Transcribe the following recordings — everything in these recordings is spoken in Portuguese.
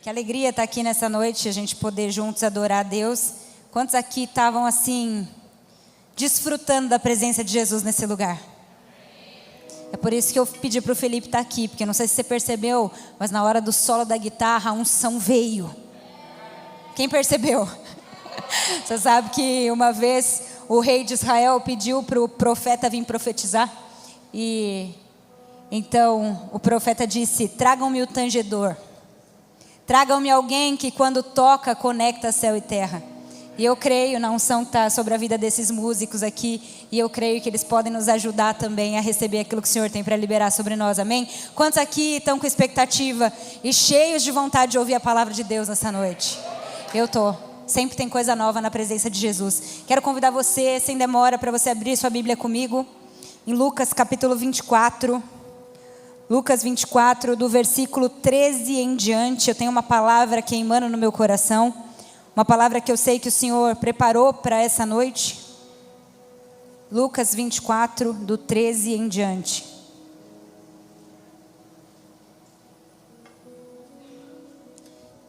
Que alegria estar aqui nessa noite, a gente poder juntos adorar a Deus. Quantos aqui estavam assim, desfrutando da presença de Jesus nesse lugar? É por isso que eu pedi para o Felipe estar aqui, porque não sei se você percebeu, mas na hora do solo da guitarra, a unção veio. Quem percebeu? Você sabe que uma vez o rei de Israel pediu para o profeta vir profetizar? E então o profeta disse: tragam-me o tangedor. Tragam-me alguém que quando toca, conecta céu e terra. E eu creio na unção que está sobre a vida desses músicos aqui. E eu creio que eles podem nos ajudar também a receber aquilo que o Senhor tem para liberar sobre nós, amém? Quantos aqui estão com expectativa e cheios de vontade de ouvir a palavra de Deus nessa noite? Eu estou. Sempre tem coisa nova na presença de Jesus. Quero convidar você, sem demora, para você abrir sua Bíblia comigo. Em Lucas capítulo 24. Lucas 24, do versículo 13 em diante, eu tenho uma palavra queimando no meu coração, uma palavra que eu sei que o Senhor preparou para essa noite. Lucas 24, do 13 em diante.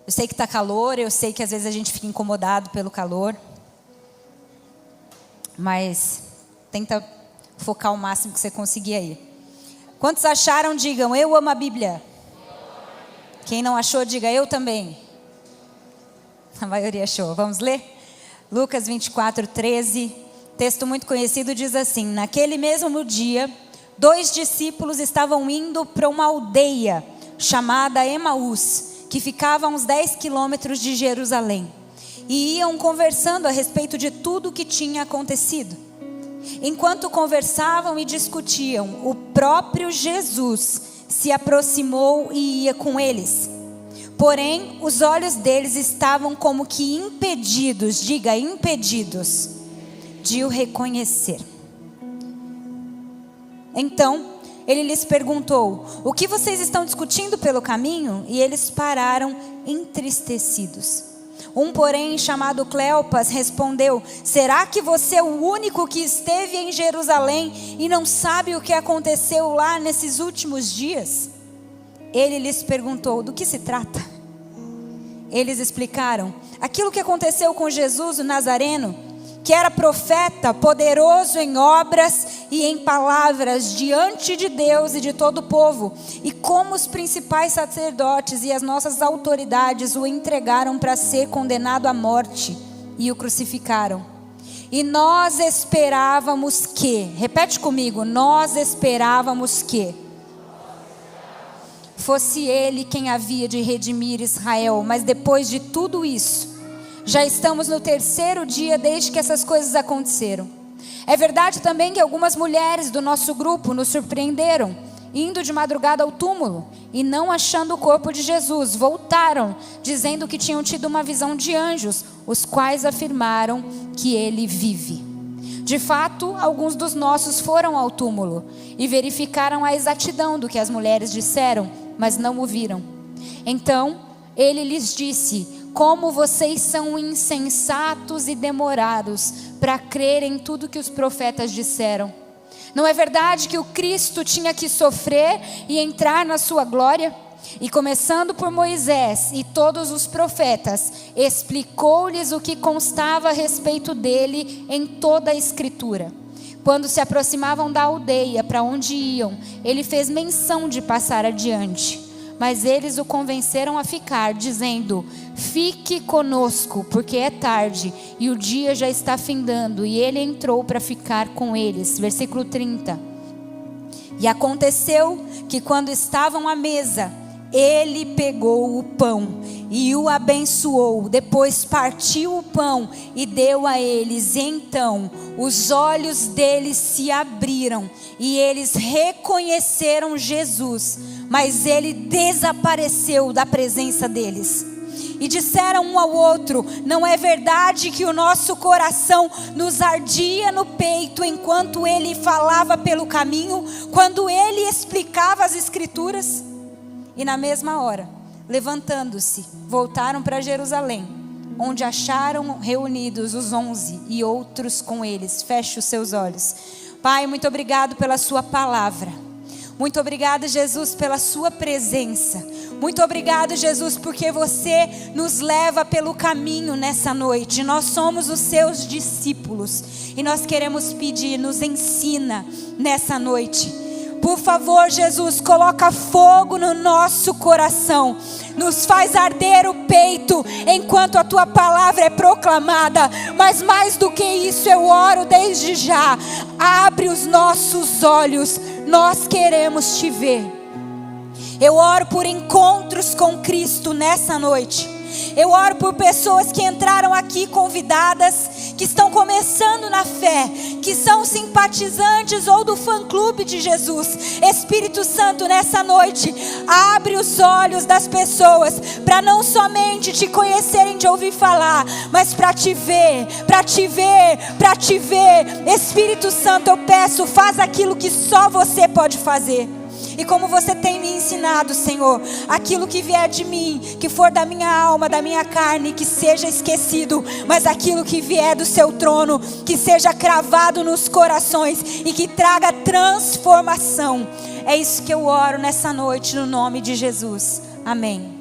Eu sei que está calor, eu sei que às vezes a gente fica incomodado pelo calor, mas tenta focar o máximo que você conseguir aí. Quantos acharam, digam, eu amo a Bíblia. Quem não achou, diga, eu também. A maioria achou. Vamos ler? Lucas 24, 13. Texto muito conhecido, diz assim: naquele mesmo dia, 2 discípulos estavam indo para uma aldeia chamada Emaús, que ficava a uns 10 quilômetros de Jerusalém. E iam conversando a respeito de tudo o que tinha acontecido. Enquanto conversavam e discutiam, o próprio Jesus se aproximou e ia com eles. Porém, os olhos deles estavam como que impedidos, diga, impedidos, de o reconhecer. Então, ele lhes perguntou: o que vocês estão discutindo pelo caminho? E eles pararam entristecidos. Um, porém, chamado Cleopas, respondeu: será que você é o único que esteve em Jerusalém e não sabe o que aconteceu lá nesses últimos dias? Ele lhes perguntou: do que se trata? Eles explicaram: aquilo que aconteceu com Jesus o Nazareno, que era profeta, poderoso em obras e em palavras diante de Deus e de todo o povo, e como os principais sacerdotes e as nossas autoridades o entregaram para ser condenado à morte e o crucificaram. E nós esperávamos que, repete comigo, nós esperávamos que fosse ele quem havia de redimir Israel, mas depois de tudo isso, já estamos no 3º dia desde que essas coisas aconteceram. É verdade também que algumas mulheres do nosso grupo nos surpreenderam, indo de madrugada ao túmulo e não achando o corpo de Jesus, voltaram, dizendo que tinham tido uma visão de anjos, os quais afirmaram que ele vive. De fato, alguns dos nossos foram ao túmulo e verificaram a exatidão do que as mulheres disseram, mas não o viram. Então, ele lhes disse: como vocês são insensatos e demorados para crer em tudo que os profetas disseram. Não é verdade que o Cristo tinha que sofrer e entrar na sua glória? E começando por Moisés e todos os profetas, explicou-lhes o que constava a respeito dele em toda a Escritura. Quando se aproximavam da aldeia para onde iam, ele fez menção de passar adiante. Mas eles o convenceram a ficar, dizendo: fique conosco, porque é tarde e o dia já está findando. E ele entrou para ficar com eles. Versículo 30. E aconteceu que quando estavam à mesa, ele pegou o pão e o abençoou. Depois partiu o pão e deu a eles. Então os olhos deles se abriram e eles reconheceram Jesus, mas ele desapareceu da presença deles. E disseram um ao outro: não é verdade que o nosso coração nos ardia no peito enquanto ele falava pelo caminho, quando ele explicava as Escrituras? E na mesma hora, levantando-se, voltaram para Jerusalém, onde acharam reunidos os 11 e outros com eles. Feche os seus olhos. Pai, muito obrigado pela sua palavra. Muito obrigada, Jesus, pela sua presença. Muito obrigado, Jesus, porque você nos leva pelo caminho nessa noite. Nós somos os seus discípulos e nós queremos pedir, nos ensina nessa noite. Por favor, Jesus, coloca fogo no nosso coração. Nos faz arder o peito enquanto a tua palavra é proclamada. Mas mais do que isso, eu oro desde já. Abre os nossos olhos. Nós queremos te ver. Eu oro por encontros com Cristo nessa noite. Eu oro por pessoas que entraram aqui convidadas, que estão começando na fé, que são simpatizantes ou do fã-clube de Jesus. Espírito Santo, nessa noite, abre os olhos das pessoas para não somente te conhecerem de ouvir falar, mas para te ver, para te ver, para te ver. Espírito Santo, eu peço, faz aquilo que só você pode fazer. E como você tem me ensinado, Senhor, aquilo que vier de mim, que for da minha alma, da minha carne, que seja esquecido, mas aquilo que vier do seu trono, que seja cravado nos corações e que traga transformação. É isso que eu oro nessa noite, no nome de Jesus. Amém.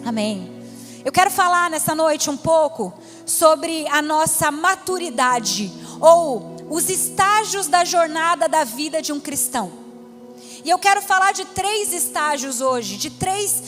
Amém. Eu quero falar nessa noite um pouco sobre a nossa maturidade, ou os estágios da jornada da vida de um cristão. E eu quero falar de 3 estágios hoje, de 3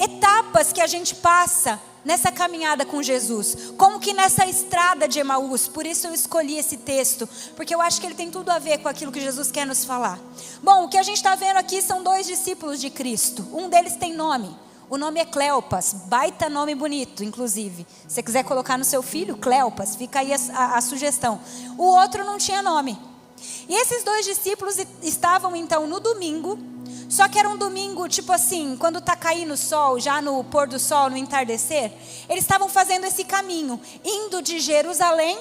etapas que a gente passa nessa caminhada com Jesus. Como que nessa estrada de Emaús. Por isso eu escolhi esse texto, porque eu acho que ele tem tudo a ver com aquilo que Jesus quer nos falar. Bom, o que a gente está vendo aqui são 2 discípulos de Cristo. Um deles tem nome. O nome é Cleopas, baita nome bonito, inclusive. Se você quiser colocar no seu filho, Cleopas, fica aí a sugestão. O outro não tinha nome. E esses 2 discípulos estavam então no domingo, só que era um domingo tipo assim, quando está caindo o sol, já no pôr do sol, no entardecer, eles estavam fazendo esse caminho, indo de Jerusalém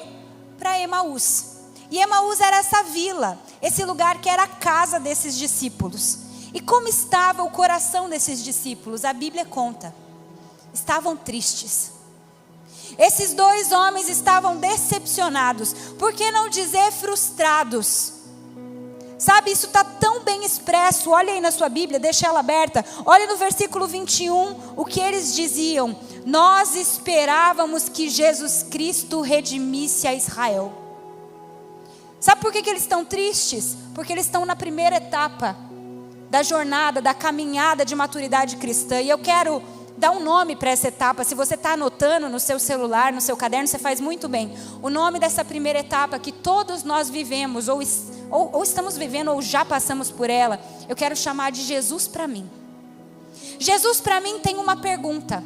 para Emaús. E Emaús era essa vila, esse lugar que era a casa desses discípulos. E como estava o coração desses discípulos? A Bíblia conta, estavam tristes. Esses 2 homens estavam decepcionados, por que não dizer frustrados? Sabe, isso está tão bem expresso. Olha aí na sua Bíblia, deixa ela aberta. Olha no versículo 21, o que eles diziam: nós esperávamos que Jesus Cristo redimisse a Israel. Sabe por que eles estão tristes? Porque eles estão na primeira etapa da jornada, da caminhada de maturidade cristã. E eu quero dar um nome para essa etapa. Se você está anotando no seu celular, no seu caderno, você faz muito bem. O nome dessa primeira etapa que todos nós vivemos, ou estamos vivendo, ou já passamos por ela, eu quero chamar de Jesus para mim. Jesus para mim tem uma pergunta: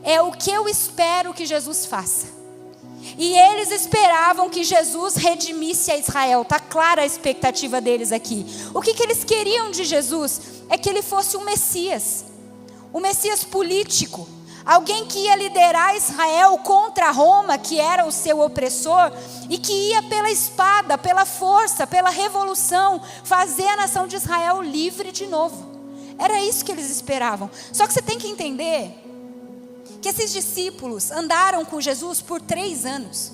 é o que eu espero que Jesus faça? E eles esperavam que Jesus redimisse a Israel. Está clara a expectativa deles aqui. O que eles queriam de Jesus é que ele fosse um Messias. O Messias político, alguém que ia liderar Israel contra Roma, que era o seu opressor, e que ia pela espada, pela força, pela revolução, fazer a nação de Israel livre de novo. Era isso que eles esperavam. Só que você tem que entender que esses discípulos andaram com Jesus por 3 anos.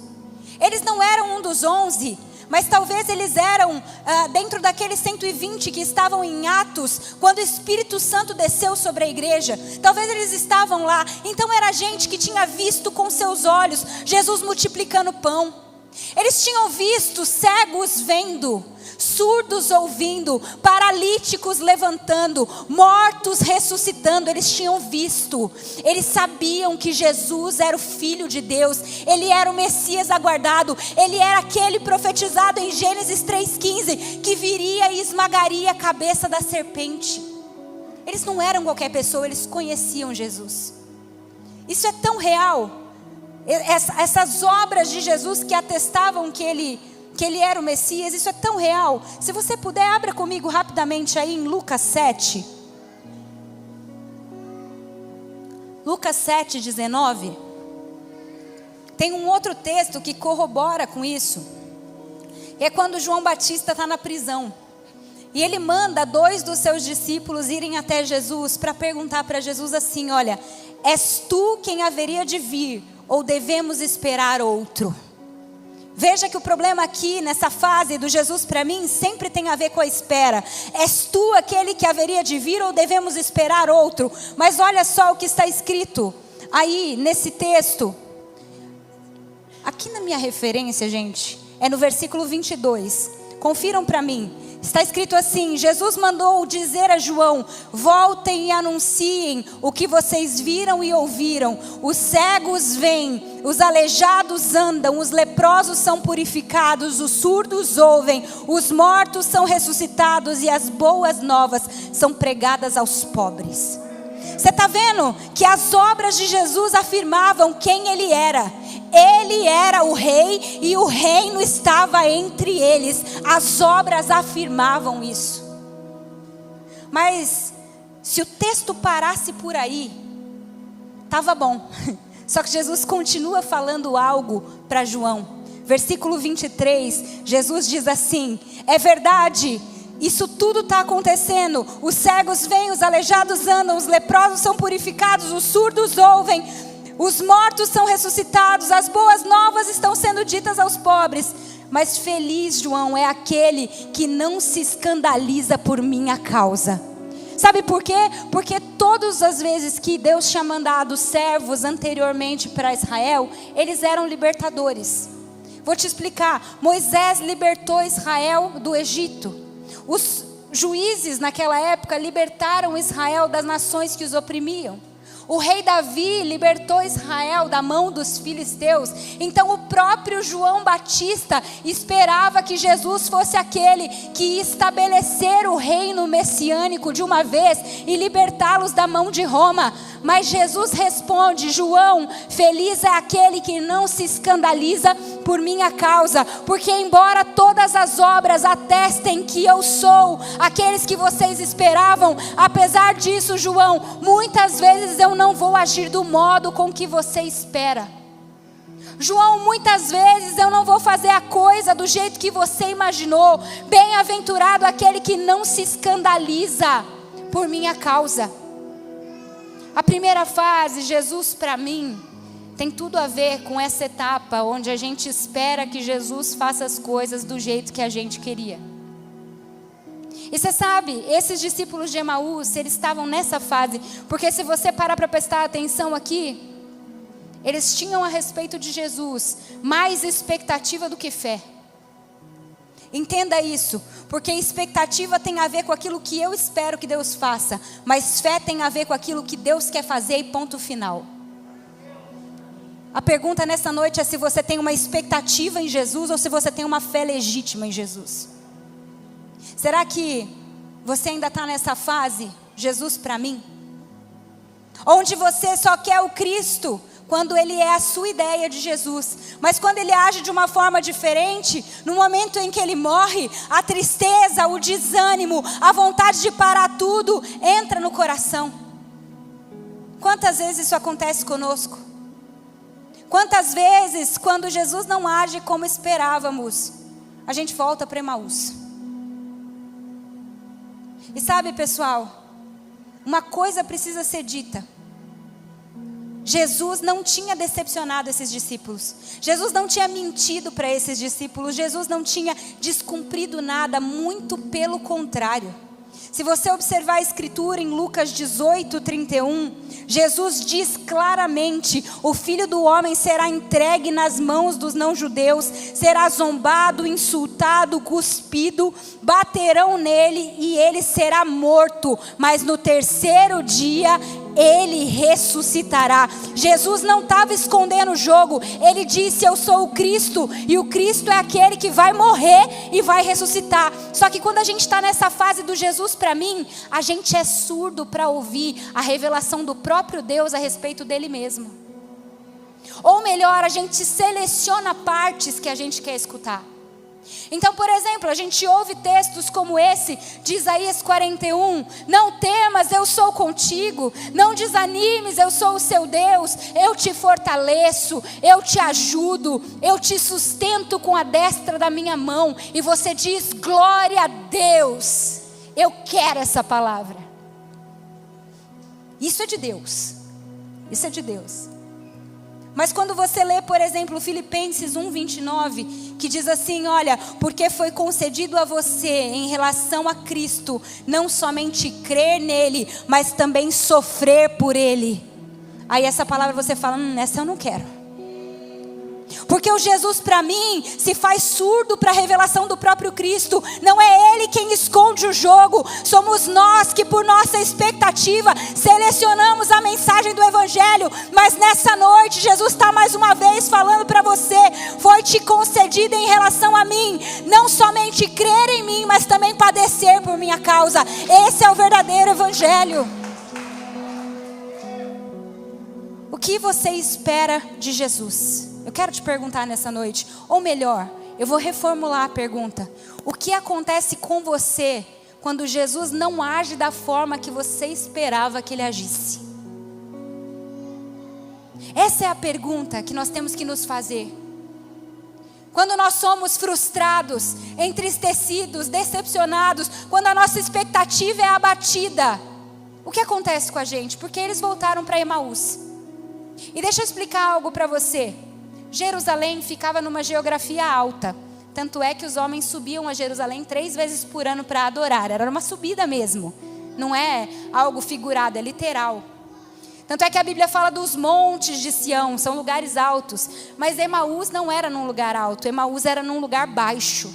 Eles não eram um dos 11, mas talvez eles eram dentro daqueles 120 que estavam em Atos, quando o Espírito Santo desceu sobre a igreja. Talvez eles estavam lá. Então era gente que tinha visto com seus olhos Jesus multiplicando pão. Eles tinham visto cegos vendo, surdos ouvindo, paralíticos levantando, mortos ressuscitando. Eles tinham visto, eles sabiam que Jesus era o Filho de Deus, ele era o Messias aguardado, ele era aquele profetizado em Gênesis 3,15, que viria e esmagaria a cabeça da serpente. Eles não eram qualquer pessoa, eles conheciam Jesus. Isso é tão real. Essas obras de Jesus que atestavam que ele era o Messias, isso é tão real. Se você puder, abra comigo rapidamente aí em Lucas 7. Lucas 7, 19. Tem um outro texto que corrobora com isso. É quando João Batista está na prisão. E ele manda 2 dos seus discípulos irem até Jesus para perguntar para Jesus assim: olha, és tu quem haveria de vir, ou devemos esperar outro? Veja que o problema aqui, nessa fase do Jesus para mim, sempre tem a ver com a espera. És tu aquele que haveria de vir ou devemos esperar outro? Mas olha só o que está escrito aí nesse texto. Aqui na minha referência, gente, é no versículo 22. Confiram para mim. Está escrito assim: Jesus mandou dizer a João: voltem e anunciem o que vocês viram e ouviram. Os cegos veem, os aleijados andam, os leprosos são purificados, os surdos ouvem, os mortos são ressuscitados e as boas novas são pregadas aos pobres. Você está vendo que as obras de Jesus afirmavam quem Ele era. Ele era o rei e o reino estava entre eles. As obras afirmavam isso. Mas se o texto parasse por aí, estava bom. Só que Jesus continua falando algo para João. Versículo 23, Jesus diz assim: é verdade, isso tudo está acontecendo. Os cegos veem, os aleijados andam, os leprosos são purificados, os surdos ouvem, os mortos são ressuscitados, as boas novas estão sendo ditas aos pobres. Mas feliz, João, é aquele que não se escandaliza por minha causa. Sabe por quê? Porque todas as vezes que Deus tinha mandado servos anteriormente para Israel, eles eram libertadores. Vou te explicar. Moisés libertou Israel do Egito. Os juízes naquela época libertaram Israel das nações que os oprimiam. O rei Davi libertou Israel da mão dos filisteus. Então o próprio João Batista esperava que Jesus fosse aquele que ia estabelecer o reino messiânico de uma vez e libertá-los da mão de Roma. Mas Jesus responde: João, feliz é aquele que não se escandaliza por minha causa, porque embora todas as obras atestem que eu sou aqueles que vocês esperavam, apesar disso, João, muitas vezes eu não vou agir do modo com que você espera. João, muitas vezes eu não vou fazer a coisa do jeito que você imaginou. Bem-aventurado aquele que não se escandaliza por minha causa. A primeira fase, Jesus para mim, tem tudo a ver com essa etapa onde a gente espera que Jesus faça as coisas do jeito que a gente queria. E você sabe, esses discípulos de Emaús, eles estavam nessa fase, porque se você parar para prestar atenção aqui, eles tinham a respeito de Jesus mais expectativa do que fé. Entenda isso, porque expectativa tem a ver com aquilo que eu espero que Deus faça, mas fé tem a ver com aquilo que Deus quer fazer e ponto final. A pergunta nessa noite é se você tem uma expectativa em Jesus ou se você tem uma fé legítima em Jesus. Será que você ainda está nessa fase, Jesus para mim? Onde você só quer o Cristo quando Ele é a sua ideia de Jesus. Mas quando Ele age de uma forma diferente, no momento em que Ele morre, a tristeza, o desânimo, a vontade de parar tudo, entra no coração. Quantas vezes isso acontece conosco? Quantas vezes, quando Jesus não age como esperávamos, a gente volta para Emaús? E sabe, pessoal, uma coisa precisa ser dita. Jesus não tinha decepcionado esses discípulos. Jesus não tinha mentido para esses discípulos. Jesus não tinha descumprido nada, muito pelo contrário. Se você observar a escritura em Lucas 18:31, Jesus diz claramente: o Filho do Homem será entregue nas mãos dos não-judeus, será zombado, insultado, cuspido, baterão nele e ele será morto, mas no terceiro dia Ele ressuscitará. Jesus não estava escondendo o jogo. Ele disse: eu sou o Cristo. E o Cristo é aquele que vai morrer e vai ressuscitar. Só que quando a gente está nessa fase do Jesus para mim, a gente é surdo para ouvir a revelação do próprio Deus a respeito dele mesmo. Ou melhor, a gente seleciona partes que a gente quer escutar. Então, por exemplo, a gente ouve textos como esse de Isaías 41, não temas, eu sou contigo, não desanimes, eu sou o seu Deus, eu te fortaleço, eu te ajudo, eu te sustento com a destra da minha mão, e você diz: glória a Deus, eu quero essa palavra. Isso é de Deus, isso é de Deus. Mas quando você lê, por exemplo, Filipenses 1:29, que diz assim, olha, porque foi concedido a você em relação a Cristo, não somente crer nele, mas também sofrer por ele. Aí essa palavra você fala, essa eu não quero. Porque o Jesus para mim se faz surdo para a revelação do próprio Cristo. Não é Ele quem esconde o jogo. Somos nós que por nossa expectativa selecionamos a mensagem do Evangelho. Mas nessa noite Jesus está mais uma vez falando para você. Foi te concedido em relação a mim. Não somente crer em mim, mas também padecer por minha causa. Esse é o verdadeiro Evangelho. O que você espera de Jesus? Eu quero te perguntar nessa noite, ou melhor, eu vou reformular a pergunta. O que acontece com você quando Jesus não age da forma que você esperava que ele agisse? Essa é a pergunta que nós temos que nos fazer. Quando nós somos frustrados, entristecidos, decepcionados, quando a nossa expectativa é abatida, o que acontece com a gente? Porque eles voltaram para Emaús. E deixa eu explicar algo para você. Jerusalém ficava numa geografia alta. Tanto é que os homens subiam a Jerusalém 3 vezes por ano para adorar. Era uma subida mesmo. Não é algo figurado, é literal. Tanto é que a Bíblia fala dos montes de Sião, são lugares altos. Mas Emaús não era num lugar alto, Emaús era num lugar baixo.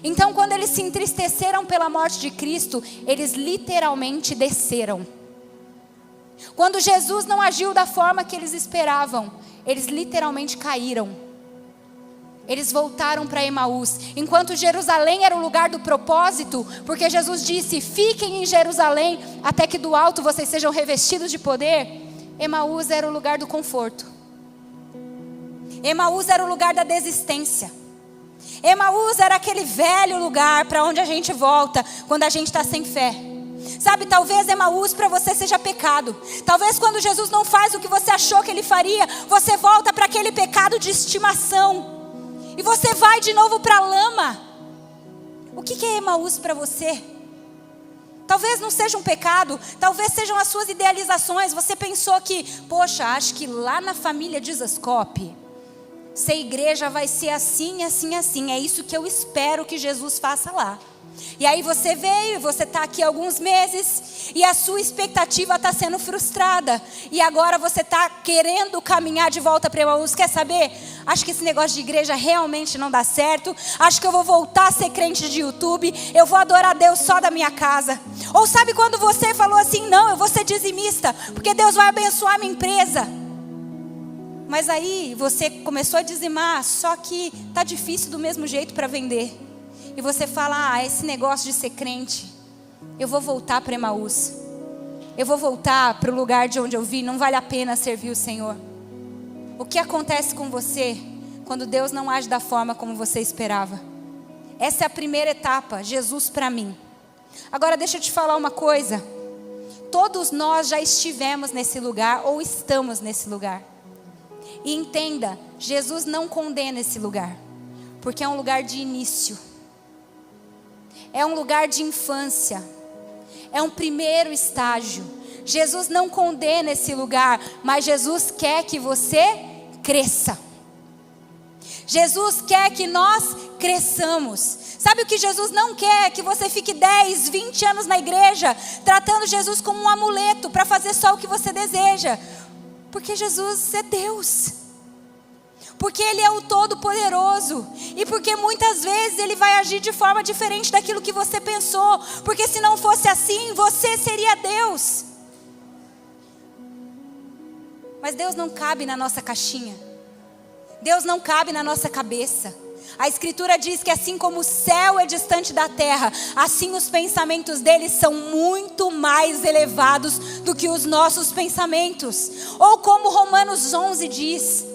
Então quando eles se entristeceram pela morte de Cristo, eles literalmente desceram. Quando Jesus não agiu da forma que eles esperavam, eles literalmente caíram. Eles voltaram para Emaús. Enquanto Jerusalém era o lugar do propósito, porque Jesus disse, fiquem em Jerusalém, até que do alto vocês sejam revestidos de poder. Emaús era o lugar do conforto. Emaús era o lugar da desistência. Emaús era aquele velho lugar para onde a gente volta quando a gente está sem fé. Sabe, talvez Emaús para você seja pecado. Talvez quando Jesus não faz o que você achou que ele faria, você volta para aquele pecado de estimação. E você vai de novo para a lama. O que é Emaús para você? Talvez não seja um pecado, talvez sejam as suas idealizações. Você pensou que, poxa, acho que lá na família de Zascope, se a igreja vai ser assim, assim, assim. É isso que eu espero que Jesus faça lá. E aí você veio, você está aqui há alguns meses e a sua expectativa está sendo frustrada. E agora você está querendo caminhar de volta para Emaús. Quer saber? Acho que esse negócio de igreja realmente não dá certo. Acho que eu vou voltar a ser crente de YouTube. Eu vou adorar Deus só da minha casa. Ou sabe quando você falou assim, não, eu vou ser dizimista, porque Deus vai abençoar a minha empresa. Mas aí você começou a dizimar, só que está difícil do mesmo jeito para vender. E você fala, esse negócio de ser crente, eu vou voltar para Emaús. Eu vou voltar para o lugar de onde eu vim, não vale a pena servir o Senhor. O que acontece com você quando Deus não age da forma como você esperava? Essa é a primeira etapa, Jesus para mim. Agora deixa eu te falar uma coisa. Todos nós já estivemos nesse lugar ou estamos nesse lugar. E entenda, Jesus não condena esse lugar, porque é um lugar de início. É um lugar de infância. É um primeiro estágio. Jesus não condena esse lugar, mas Jesus quer que você cresça. Jesus quer que nós cresçamos. Sabe o que Jesus não quer? Que você fique 10, 20 anos na igreja, tratando Jesus como um amuleto para fazer só o que você deseja. Porque Jesus é Deus. Porque Ele é o Todo-Poderoso. E porque muitas vezes Ele vai agir de forma diferente daquilo que você pensou. Porque se não fosse assim, você seria Deus. Mas Deus não cabe na nossa caixinha. Deus não cabe na nossa cabeça. A Escritura diz que assim como o céu é distante da terra, assim os pensamentos dele são muito mais elevados do que os nossos pensamentos. Ou como Romanos 11 diz,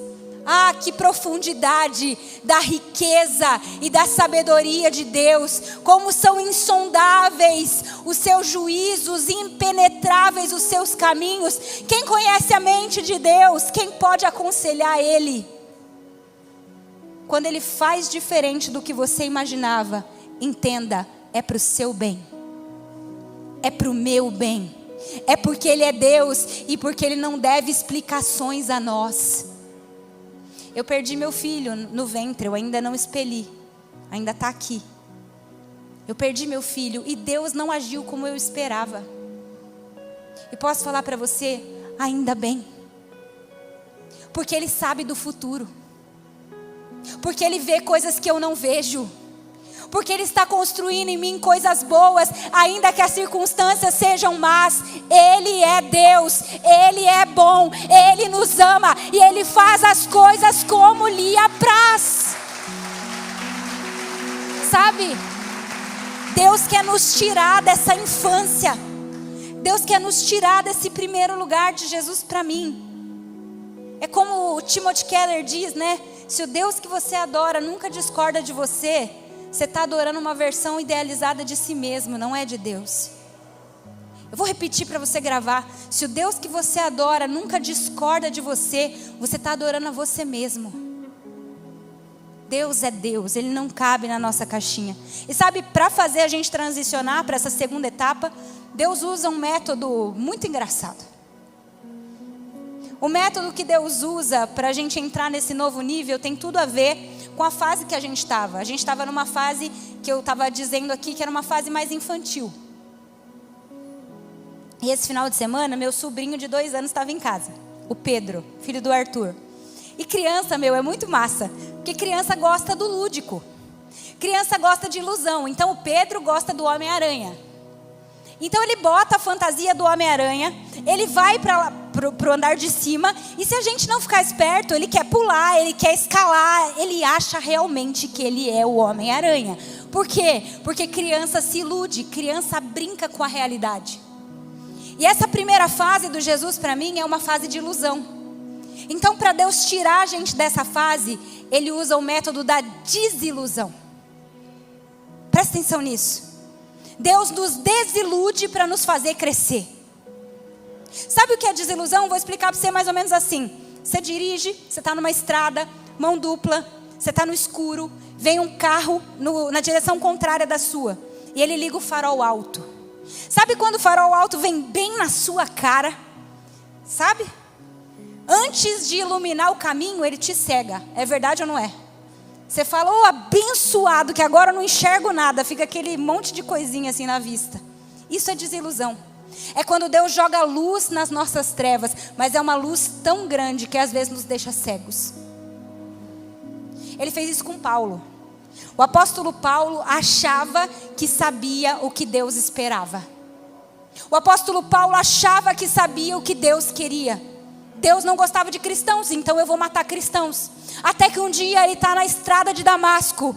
que profundidade da riqueza e da sabedoria de Deus, como são insondáveis os seus juízos, impenetráveis os seus caminhos. Quem conhece a mente de Deus? Quem pode aconselhar Ele? Quando Ele faz diferente do que você imaginava, entenda, é para o seu bem. É para o meu bem. É porque Ele é Deus e porque Ele não deve explicações a nós. Eu perdi meu filho no ventre, eu ainda não expeli, ainda está aqui. Eu perdi meu filho e Deus não agiu como eu esperava. E posso falar para você, ainda bem. Porque Ele sabe do futuro. Porque Ele vê coisas que eu não vejo. Porque Ele está construindo em mim coisas boas, ainda que as circunstâncias sejam más. Ele é Deus, Ele é bom, Ele nos ama e Ele faz as coisas como lhe apraz. Sabe? Deus quer nos tirar dessa infância. Deus quer nos tirar desse primeiro lugar de Jesus para mim. É como o Timothy Keller diz, né? Se o Deus que você adora nunca discorda de você, você está adorando uma versão idealizada de si mesmo, não é de Deus. Eu vou repetir para você gravar. Se o Deus que você adora nunca discorda de você, você está adorando a você mesmo. Deus é Deus, Ele não cabe na nossa caixinha. E sabe, para fazer a gente transicionar para essa segunda etapa, Deus usa um método muito engraçado. O método que Deus usa para a gente entrar nesse novo nível tem tudo a ver com a fase que a gente estava. A gente estava numa fase que eu estava dizendo aqui que era uma fase mais infantil. E esse final de semana, meu sobrinho de 2 anos estava em casa. O Pedro, filho do Arthur. E criança, é muito massa. Porque criança gosta do lúdico. Criança gosta de ilusão. Então o Pedro gosta do Homem-Aranha. Então ele bota a fantasia do Homem-Aranha, ele vai para o andar de cima, e se a gente não ficar esperto, ele quer pular, ele quer escalar, ele acha realmente que ele é o Homem-Aranha. Por quê? Porque criança se ilude, criança brinca com a realidade. E essa primeira fase do Jesus para mim é uma fase de ilusão. Então, para Deus tirar a gente dessa fase, Ele usa o método da desilusão. Presta atenção nisso. Deus nos desilude para nos fazer crescer. Sabe o que é desilusão? Vou explicar para você mais ou menos assim. Você dirige, você está numa estrada, mão dupla, você está no escuro, vem um carro na direção contrária da sua, e ele liga o farol alto. Sabe quando o farol alto vem bem na sua cara? Sabe? Antes de iluminar o caminho, ele te cega. É verdade ou não é? Você fala, oh, abençoado, que agora eu não enxergo nada. Fica aquele monte de coisinha assim na vista. Isso é desilusão. É quando Deus joga luz nas nossas trevas, mas é uma luz tão grande que às vezes nos deixa cegos. Ele fez isso com Paulo. O apóstolo Paulo achava que sabia o que Deus esperava. O apóstolo Paulo achava que sabia o que Deus queria. Deus não gostava de cristãos, então eu vou matar cristãos. Até que um dia ele está na estrada de Damasco,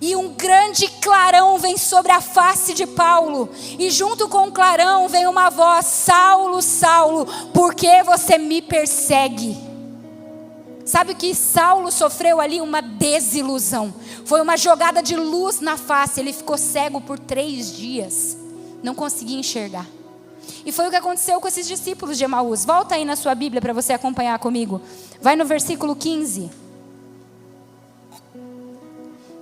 e um grande clarão vem sobre a face de Paulo, e junto com o clarão vem uma voz: Saulo, Saulo, por que você me persegue? Sabe o que Saulo sofreu ali? Uma desilusão. Foi uma jogada de luz na face. Ele ficou cego por 3 dias, não conseguia enxergar. E foi o que aconteceu com esses discípulos de Emaús. Volta aí na sua Bíblia para você acompanhar comigo. Vai no versículo 15.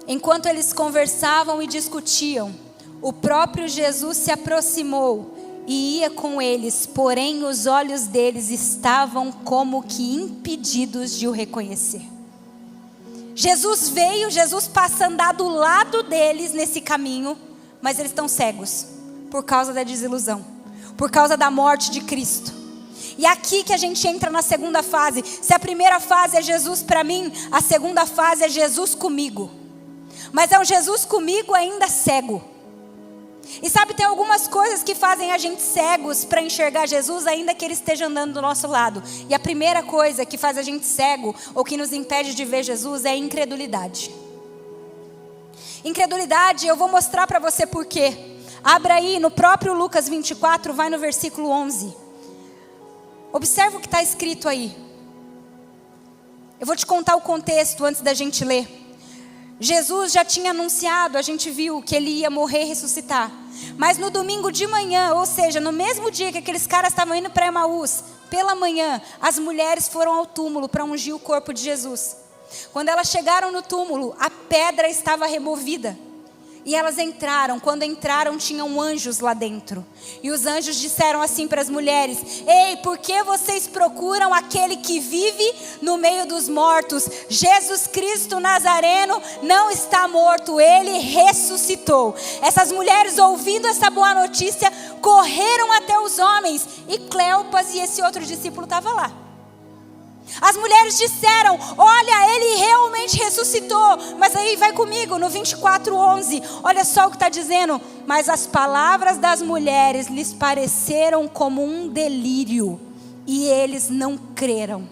Enquanto eles conversavam e discutiam, o próprio Jesus se aproximou e ia com eles, porém os olhos deles estavam como que impedidos de o reconhecer. Jesus veio, Jesus passa a andar do lado deles nesse caminho, mas eles estão cegos por causa da desilusão, por causa da morte de Cristo. E aqui que a gente entra na segunda fase. Se a primeira fase é Jesus para mim, a segunda fase é Jesus comigo. Mas é um Jesus comigo ainda cego. E sabe, tem algumas coisas que fazem a gente cegos para enxergar Jesus, ainda que Ele esteja andando do nosso lado. E a primeira coisa que faz a gente cego, ou que nos impede de ver Jesus, é a incredulidade. Incredulidade, eu vou mostrar para você por quê. Abra aí no próprio Lucas 24, vai no versículo 11. Observa o que está escrito aí. Eu vou te contar o contexto antes da gente ler. Jesus já tinha anunciado, a gente viu que Ele ia morrer e ressuscitar. Mas no domingo de manhã, ou seja, no mesmo dia que aqueles caras estavam indo para Emaús, pela manhã, as mulheres foram ao túmulo para ungir o corpo de Jesus. Quando elas chegaram no túmulo, a pedra estava removida. E elas entraram. Quando entraram, tinham anjos lá dentro. E os anjos disseram assim para as mulheres: ei, por que vocês procuram aquele que vive no meio dos mortos? Jesus Cristo Nazareno não está morto, ele ressuscitou. Essas mulheres, ouvindo essa boa notícia, correram até os homens. E Cleopas e esse outro discípulo estavam lá. As mulheres disseram: olha, ele realmente ressuscitou. Mas aí vai comigo no 24:11. Olha só o que está dizendo. Mas as palavras das mulheres lhes pareceram como um delírio, e eles não creram.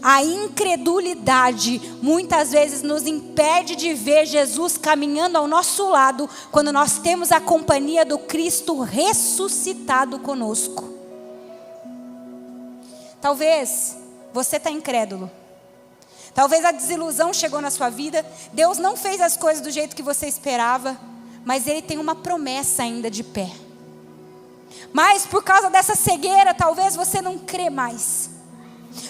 A incredulidade muitas vezes nos impede de ver Jesus caminhando ao nosso lado, quando nós temos a companhia do Cristo ressuscitado conosco. Talvez você está incrédulo. Talvez a desilusão chegou na sua vida. Deus não fez as coisas do jeito que você esperava. Mas Ele tem uma promessa ainda de pé. Mas por causa dessa cegueira, talvez você não crê mais.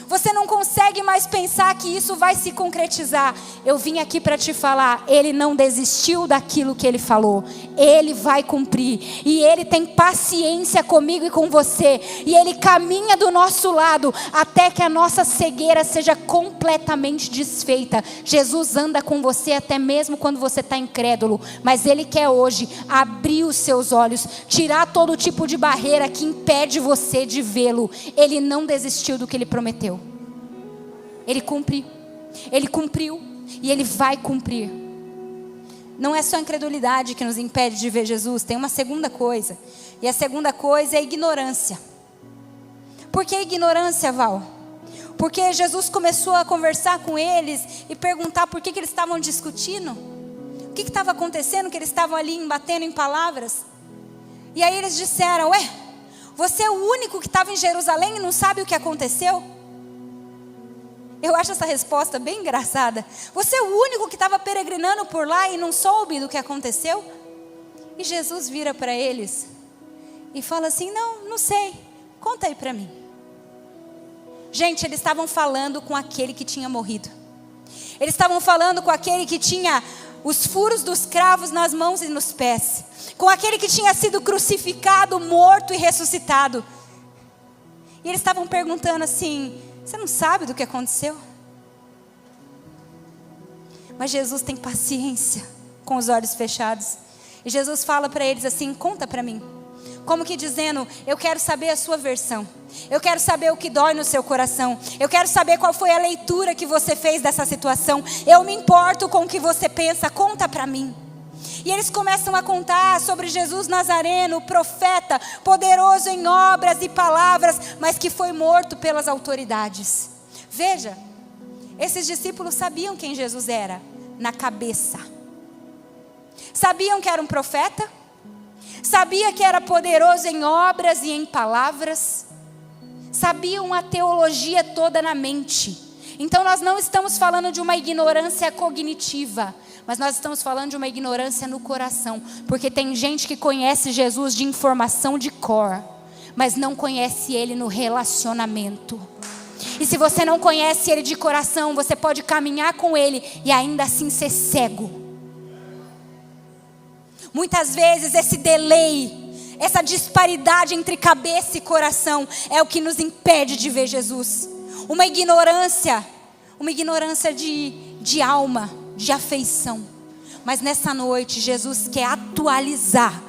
Você não consegue mais pensar que isso vai se concretizar. Eu vim aqui para te falar, Ele não desistiu daquilo que Ele falou. Ele vai cumprir. E Ele tem paciência comigo e com você. E Ele caminha do nosso lado até que a nossa cegueira seja completamente desfeita. Jesus anda com você até mesmo quando você está incrédulo. Mas Ele quer hoje abrir os seus olhos, tirar todo tipo de barreira que impede você de vê-lo. Ele não desistiu do que Ele prometeu. Ele cumpriu e Ele vai cumprir. Não é só a incredulidade que nos impede de ver Jesus, tem uma segunda coisa. E a segunda coisa é a ignorância. Por que ignorância, Val? Porque Jesus começou a conversar com eles e perguntar por que eles estavam discutindo. O que estava acontecendo, que eles estavam ali embatendo em palavras. E aí eles disseram: ué, você é o único que estava em Jerusalém e não sabe o que aconteceu? Eu acho essa resposta bem engraçada. Você é o único que estava peregrinando por lá e não soube do que aconteceu? E Jesus vira para eles e fala assim: não sei, conta aí para mim. Gente, eles estavam falando com aquele que tinha morrido. Eles estavam falando com aquele que tinha os furos dos cravos nas mãos e nos pés. Com aquele que tinha sido crucificado, morto e ressuscitado. E eles estavam perguntando assim: você não sabe do que aconteceu? Mas Jesus tem paciência com os olhos fechados. E Jesus fala para eles assim: conta para mim. Como que dizendo: eu quero saber a sua versão. Eu quero saber o que dói no seu coração. Eu quero saber qual foi a leitura que você fez dessa situação. Eu me importo com o que você pensa, conta para mim. E eles começam a contar sobre Jesus Nazareno, profeta, poderoso em obras e palavras, mas que foi morto pelas autoridades. Veja, esses discípulos sabiam quem Jesus era, na cabeça. Sabiam que era um profeta, sabia que era poderoso em obras e em palavras, sabiam a teologia toda na mente. Então nós não estamos falando de uma ignorância cognitiva, mas nós estamos falando de uma ignorância no coração. Porque tem gente que conhece Jesus de informação de cor, mas não conhece Ele no relacionamento. E se você não conhece Ele de coração, você pode caminhar com Ele e ainda assim ser cego. Muitas vezes esse delay, essa disparidade entre cabeça e coração é o que nos impede de ver Jesus. Uma ignorância de alma, de afeição. Mas nessa noite Jesus quer atualizar.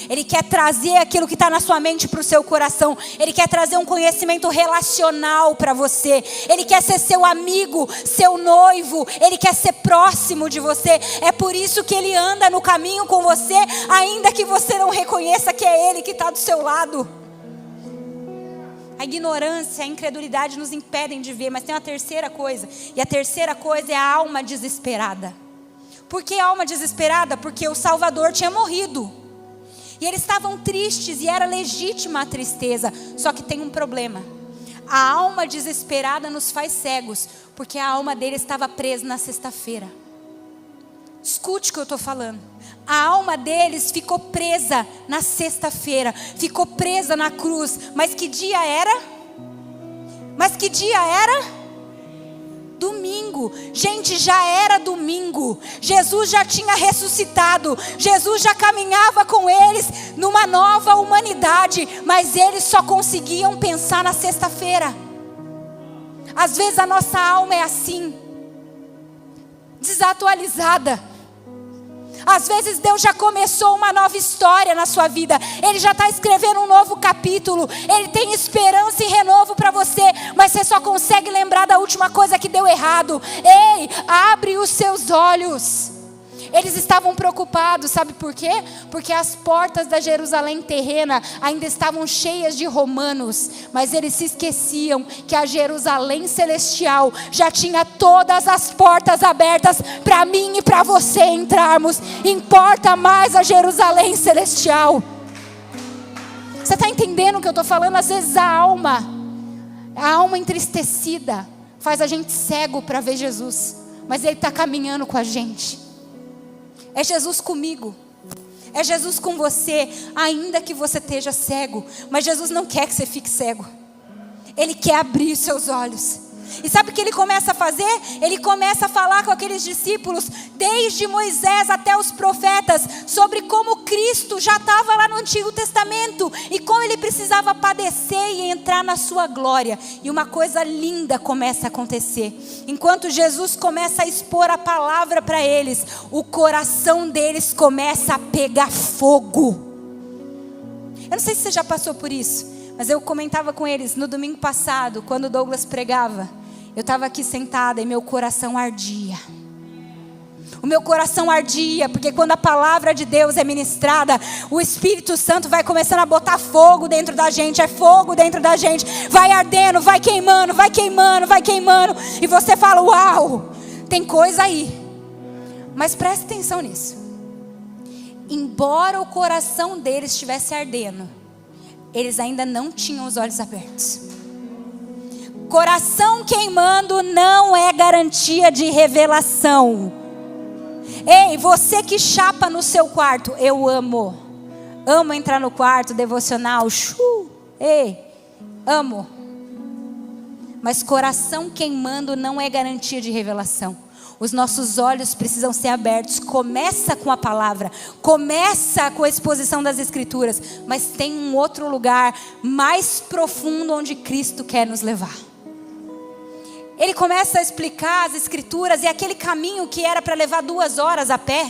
Ele quer trazer aquilo que está na sua mente para o seu coração. Ele quer trazer um conhecimento relacional para você. Ele quer ser seu amigo, seu noivo. Ele quer ser próximo de você. É por isso que Ele anda no caminho com você, ainda que você não reconheça que é Ele que está do seu lado. A ignorância, a incredulidade nos impedem de ver. Mas tem uma terceira coisa. E a terceira coisa é a alma desesperada. Por que alma desesperada? Porque o Salvador tinha morrido. E eles estavam tristes e era legítima a tristeza. Só que tem um problema. A alma desesperada nos faz cegos. Porque a alma deles estava presa na sexta-feira. Escute o que eu estou falando. A alma deles ficou presa na sexta-feira. Ficou presa na cruz. Mas que dia era? Domingo. domingo. Gente, já era domingo. Jesus já tinha ressuscitado. Jesus já caminhava com eles numa nova humanidade. Mas eles só conseguiam pensar na sexta-feira. Às vezes a nossa alma é assim, desatualizada. Às vezes Deus já começou uma nova história na sua vida. Ele já está escrevendo um novo capítulo. Ele tem esperança e renovo para você. Mas você só consegue lembrar da última coisa que deu errado. Ei, abre os seus olhos. Eles estavam preocupados, sabe por quê? Porque as portas da Jerusalém terrena ainda estavam cheias de romanos. Mas eles se esqueciam que a Jerusalém celestial já tinha todas as portas abertas para mim e para você entrarmos. Importa mais a Jerusalém celestial. Você está entendendo o que eu estou falando? Às vezes a alma entristecida faz a gente cego para ver Jesus. Mas Ele está caminhando com a gente. É Jesus comigo, é Jesus com você, ainda que você esteja cego. Mas Jesus não quer que você fique cego. Ele quer abrir os seus olhos. E sabe o que Ele começa a fazer? Ele começa a falar com aqueles discípulos, desde Moisés até os profetas, sobre como Cristo já estava lá no Antigo Testamento, e como Ele precisava padecer e entrar na sua glória. E uma coisa linda começa a acontecer. Enquanto Jesus começa a expor a palavra para eles, o coração deles começa a pegar fogo. Eu não sei se você já passou por isso, mas eu comentava com eles no domingo passado, quando o Douglas pregava. Eu estava aqui sentada e meu coração ardia. O meu coração ardia, porque quando a palavra de Deus é ministrada, o Espírito Santo vai começando a botar fogo dentro da gente. É fogo dentro da gente. Vai ardendo, vai queimando, vai queimando, vai queimando. E você fala, uau, tem coisa aí. Mas preste atenção nisso. Embora o coração deles estivesse ardendo, eles ainda não tinham os olhos abertos. Coração queimando não é garantia de revelação. Ei, você que chapa no seu quarto, eu amo entrar no quarto, devocional, ei, amo. Mas coração queimando não é garantia de revelação. Os nossos olhos precisam ser abertos. Começa com a palavra, começa com a exposição das Escrituras, mas tem um outro lugar mais profundo onde Cristo quer nos levar. Ele começa a explicar as Escrituras e aquele caminho que era para levar 2 horas a pé.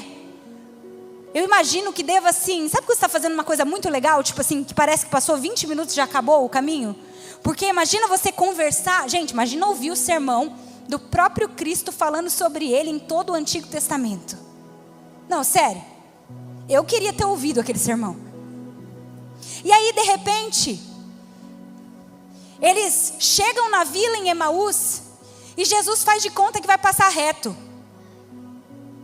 Eu imagino que deva assim, sabe quando você está fazendo uma coisa muito legal, tipo assim, que parece que passou 20 minutos e já acabou o caminho? Porque imagina você conversar, gente, imagina ouvir o sermão do próprio Cristo falando sobre Ele em todo o Antigo Testamento. Não, sério, eu queria ter ouvido aquele sermão. E aí de repente, eles chegam na vila em Emaús, e Jesus faz de conta que vai passar reto.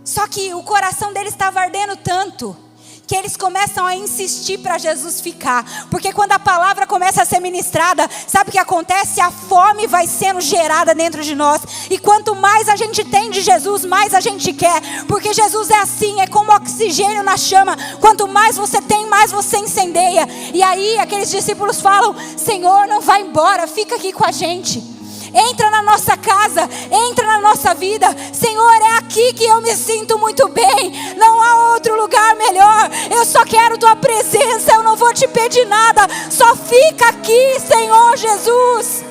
Só que o coração deles estava ardendo tanto, que eles começam a insistir para Jesus ficar. Porque quando a palavra começa a ser ministrada, sabe o que acontece? A fome vai sendo gerada dentro de nós. E quanto mais a gente tem de Jesus, mais a gente quer. Porque Jesus é assim, é como oxigênio na chama. Quanto mais você tem, mais você incendeia. E aí aqueles discípulos falam, Senhor, não vai embora, fica aqui com a gente. Entra na nossa casa, entra na nossa vida. Senhor, é aqui que eu me sinto muito bem. Não há outro lugar melhor. Eu só quero tua presença, eu não vou te pedir nada. Só fica aqui, Senhor Jesus.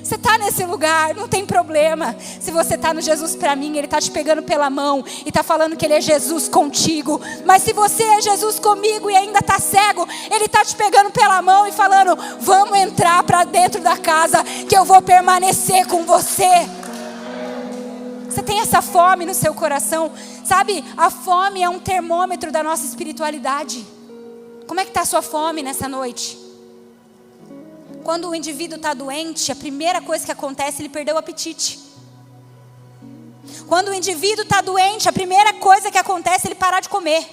Você está nesse lugar, não tem problema. Se você está no Jesus para mim, Ele está te pegando pela mão e está falando que Ele é Jesus contigo. Mas se você é Jesus comigo e ainda está cego, Ele está te pegando pela mão e falando, vamos entrar para dentro da casa, que eu vou permanecer com você. Você tem essa fome no seu coração? Sabe, a fome é um termômetro da nossa espiritualidade. Como é que está a sua fome nessa noite? Quando o indivíduo está doente, a primeira coisa que acontece, ele perdeu o apetite. Quando o indivíduo está doente, a primeira coisa que acontece, ele parar de comer.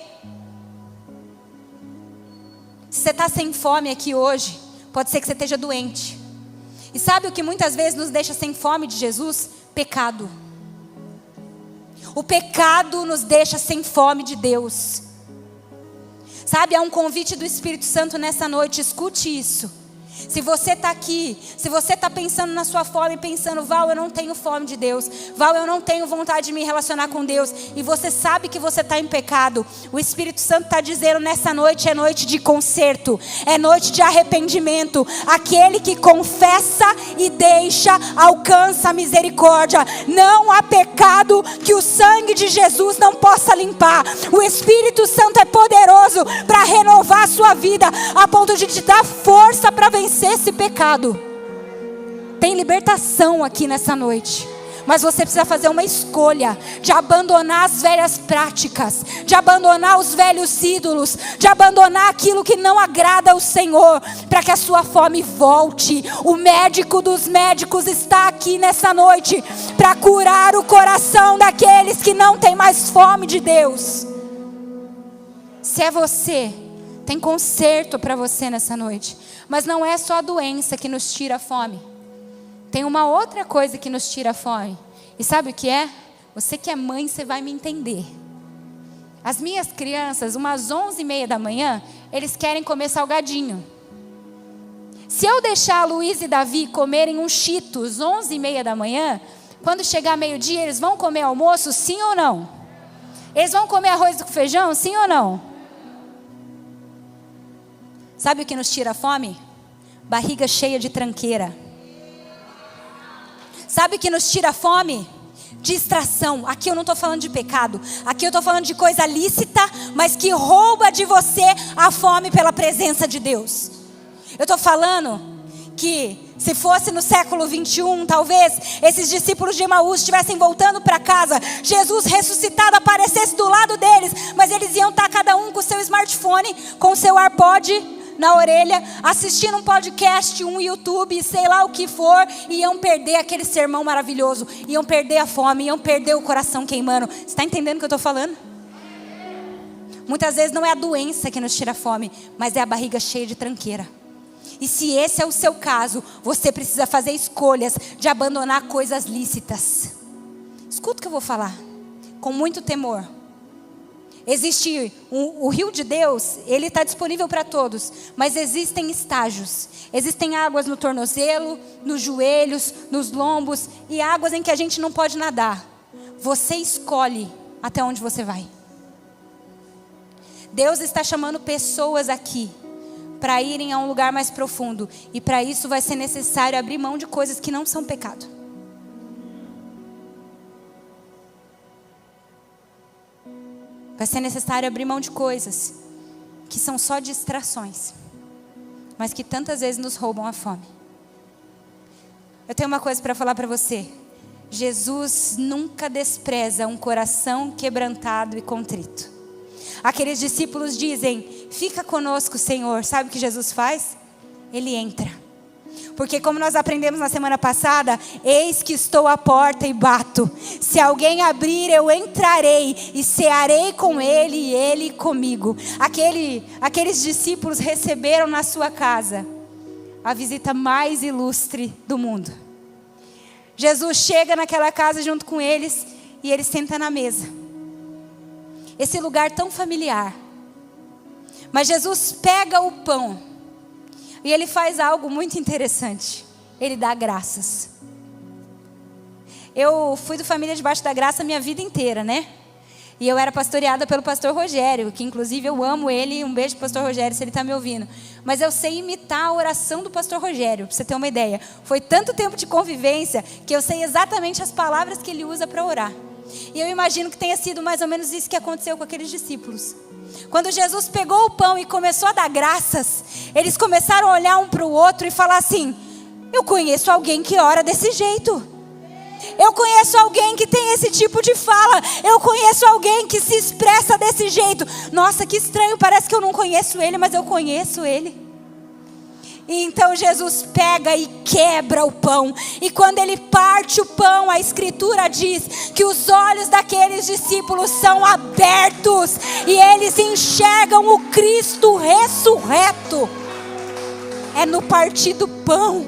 Se você está sem fome aqui hoje, pode ser que você esteja doente. E sabe o que muitas vezes nos deixa sem fome de Jesus? Pecado. O pecado nos deixa sem fome de Deus. Sabe, há um convite do Espírito Santo nessa noite, escute isso. Se você está aqui, se você está pensando na sua fome, pensando, Val, eu não tenho fome de Deus, Val, eu não tenho vontade de me relacionar com Deus, e você sabe que você está em pecado, o Espírito Santo está dizendo, nessa noite é noite de conserto, é noite de arrependimento. Aquele que confessa e deixa, alcança a misericórdia. Não há pecado que o sangue de Jesus não possa limpar. O Espírito Santo é poderoso para renovar a sua vida, a ponto de te dar força para vencer esse pecado. Tem libertação aqui nessa noite, mas você precisa fazer uma escolha de abandonar as velhas práticas, de abandonar os velhos ídolos, de abandonar aquilo que não agrada ao Senhor, para que a sua fome volte. O médico dos médicos está aqui nessa noite para curar o coração daqueles que não têm mais fome de Deus. Se é você, tem conserto para você nessa noite. Mas não é só a doença que nos tira a fome. Tem uma outra coisa que nos tira a fome. E sabe o que é? Você que é mãe, você vai me entender. As minhas crianças, umas 11h30 da manhã, eles querem comer salgadinho. Se eu deixar a Luísa e Davi comerem um Cheetos 11h30 da manhã, quando chegar meio-dia, eles vão comer almoço, sim ou não? Eles vão comer arroz com feijão, sim ou não? Sabe o que nos tira a fome? Barriga cheia de tranqueira. Sabe o que nos tira a fome? Distração. Aqui eu não estou falando de pecado. Aqui eu estou falando de coisa lícita, mas que rouba de você a fome pela presença de Deus. Eu estou falando que se fosse no século 21, talvez esses discípulos de Emaús estivessem voltando para casa, Jesus ressuscitado aparecesse do lado deles, mas eles iam estar cada um com o seu smartphone, com o seu AirPod na orelha, assistindo um podcast, um YouTube, sei lá o que for, e iam perder aquele sermão maravilhoso, iam perder a fome, iam perder o coração queimando. Você está entendendo o que eu estou falando? Muitas vezes não é a doença que nos tira a fome, mas é a barriga cheia de tranqueira. E se esse é o seu caso, você precisa fazer escolhas de abandonar coisas lícitas. Escuta o que eu vou falar, com muito temor. Existe o rio de Deus, ele está disponível para todos, mas existem estágios. Existem águas no tornozelo, nos joelhos, nos lombos, e águas em que a gente não pode nadar. Você escolhe até onde você vai. Deus está chamando pessoas aqui para irem a um lugar mais profundo, e para isso vai ser necessário abrir mão de coisas que não são pecado. Vai ser necessário abrir mão de coisas que são só distrações, mas que tantas vezes nos roubam a fome. Eu tenho uma coisa para falar para você. Jesus nunca despreza um coração quebrantado e contrito. Aqueles discípulos dizem, fica conosco, Senhor. Sabe o que Jesus faz? Ele entra. Porque como nós aprendemos na semana passada, eis que estou à porta e bato. Se alguém abrir, eu entrarei e cearei com ele e ele comigo. Aqueles discípulos receberam na sua casa a visita mais ilustre do mundo. Jesus chega naquela casa junto com eles e ele senta na mesa. Esse lugar tão familiar. Mas Jesus pega o pão. E ele faz algo muito interessante. Ele dá graças. Eu fui do Família Debaixo da Graça a minha vida inteira, né? E eu era pastoreada pelo pastor Rogério, que inclusive eu amo ele. Um beijo pro pastor Rogério, se ele está me ouvindo. Mas eu sei imitar a oração do pastor Rogério, para você ter uma ideia. Foi tanto tempo de convivência que eu sei exatamente as palavras que ele usa para orar. E eu imagino que tenha sido mais ou menos isso que aconteceu com aqueles discípulos. Quando Jesus pegou o pão e começou a dar graças, eles começaram a olhar um para o outro e falar assim: eu conheço alguém que ora desse jeito. Eu conheço alguém que tem esse tipo de fala. Eu conheço alguém que se expressa desse jeito. Nossa, que estranho, parece que eu não conheço ele, mas eu conheço ele. E então Jesus pega e quebra o pão. E quando ele parte o pão, a escritura diz que os olhos daqueles discípulos são abertos. E eles enxergam o Cristo ressurreto. É no partir do pão.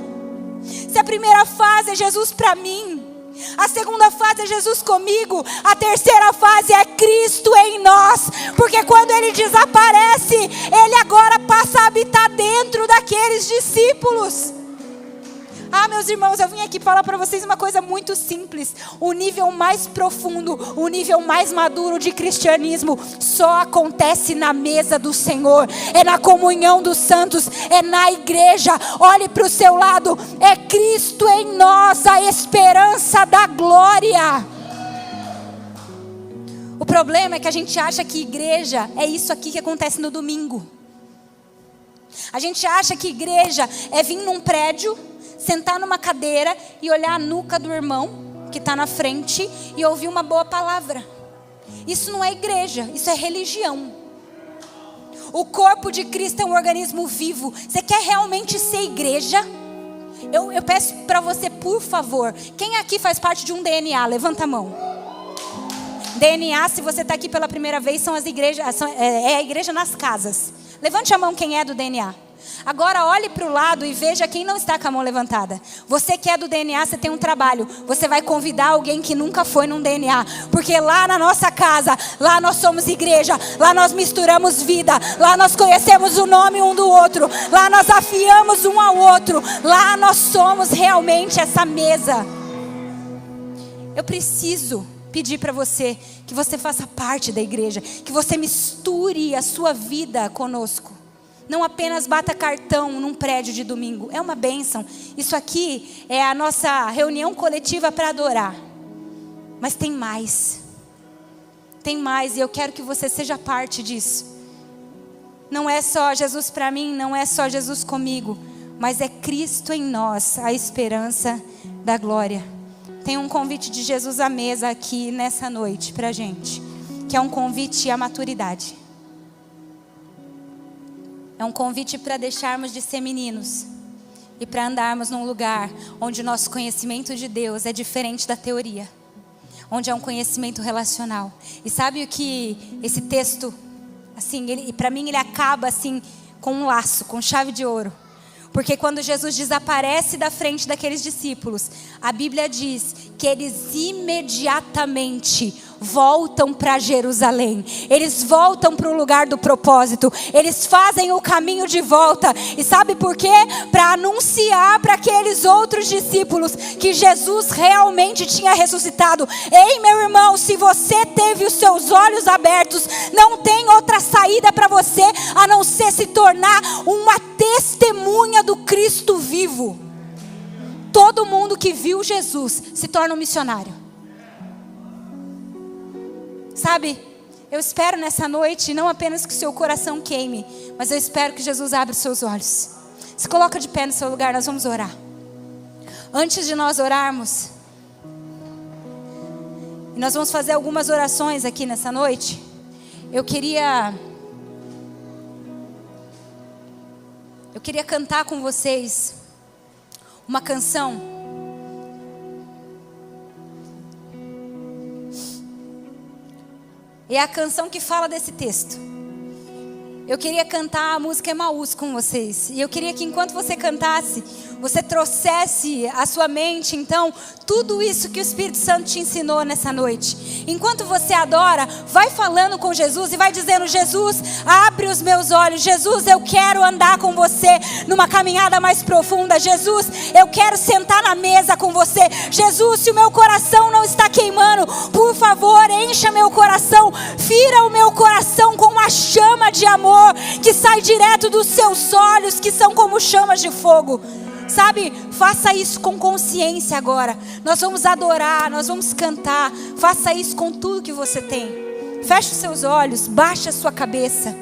Se a primeira fase é Jesus para mim, a segunda fase é Jesus comigo, a terceira fase é Cristo em nós. Porque quando ele desaparece, ele agora passa passa a habitar dentro daqueles discípulos. Meus irmãos, eu vim aqui falar para vocês uma coisa muito simples. O nível mais profundo, o nível mais maduro de cristianismo só acontece na mesa do Senhor. É na comunhão dos santos, é na igreja. Olhe para o seu lado, é Cristo em nós, a esperança da glória. O problema é que a gente acha que igreja é isso aqui que acontece no domingo. A gente acha que igreja é vir num prédio, sentar numa cadeira e olhar a nuca do irmão que está na frente e ouvir uma boa palavra. Isso não é igreja, isso é religião. O corpo de Cristo é um organismo vivo. Você quer realmente ser igreja? Eu peço para você, por favor, quem aqui faz parte de um DNA? Levanta a mão. DNA, se você está aqui pela primeira vez, são as igrejas, é a igreja nas casas. Levante a mão quem é do DNA. Agora olhe para o lado e veja quem não está com a mão levantada. Você que é do DNA, você tem um trabalho. Você vai convidar alguém que nunca foi num DNA. Porque lá na nossa casa, lá nós somos igreja. Lá nós misturamos vida. Lá nós conhecemos o nome um do outro. Lá nós afiamos um ao outro. Lá nós somos realmente essa mesa. Eu preciso pedir para você que você faça parte da igreja. Que você misture a sua vida conosco. Não apenas bata cartão num prédio de domingo. É uma bênção. Isso aqui é a nossa reunião coletiva para adorar. Mas tem mais. Tem mais e eu quero que você seja parte disso. Não é só Jesus para mim, não é só Jesus comigo. Mas é Cristo em nós, a esperança da glória. Tem um convite de Jesus à mesa aqui nessa noite para a gente. Que é um convite à maturidade. É um convite para deixarmos de ser meninos e para andarmos num lugar onde o nosso conhecimento de Deus é diferente da teoria, onde é um conhecimento relacional. E sabe o que esse texto, assim, para mim ele acaba assim com um laço, com chave de ouro. Porque quando Jesus desaparece da frente daqueles discípulos, a Bíblia diz que eles imediatamente voltam para Jerusalém. Eles voltam para o lugar do propósito. Eles fazem o caminho de volta. E sabe por quê? Para anunciar para aqueles outros discípulos que Jesus realmente tinha ressuscitado. Ei, meu irmão, se você teve os seus olhos abertos, não tem outra saída para você a não ser se tornar uma testemunha do Cristo vivo. Todo mundo que viu Jesus se torna um missionário. Sabe, eu espero nessa noite não apenas que o seu coração queime, mas eu espero que Jesus abra os seus olhos. Se coloca de pé no seu lugar, nós vamos orar. Antes de nós orarmos, e nós vamos fazer algumas orações aqui nessa noite, eu queria cantar com vocês uma canção. É a canção que fala desse texto. Eu queria cantar a música Emaús com vocês. E eu queria que enquanto você cantasse, você trouxesse à sua mente, então, tudo isso que o Espírito Santo te ensinou nessa noite. Enquanto você adora, vai falando com Jesus e vai dizendo: Jesus, abre os meus olhos. Jesus, eu quero andar com você numa caminhada mais profunda. Jesus, eu quero sentar na mesa com você. Jesus, se o meu coração não está queimando, por favor, encha meu coração. Fira o meu coração com uma chama de amor que sai direto dos seus olhos, que são como chamas de fogo. Sabe, faça isso com consciência agora. Nós vamos adorar, nós vamos cantar. Faça isso com tudo que você tem. Feche os seus olhos, baixe a sua cabeça.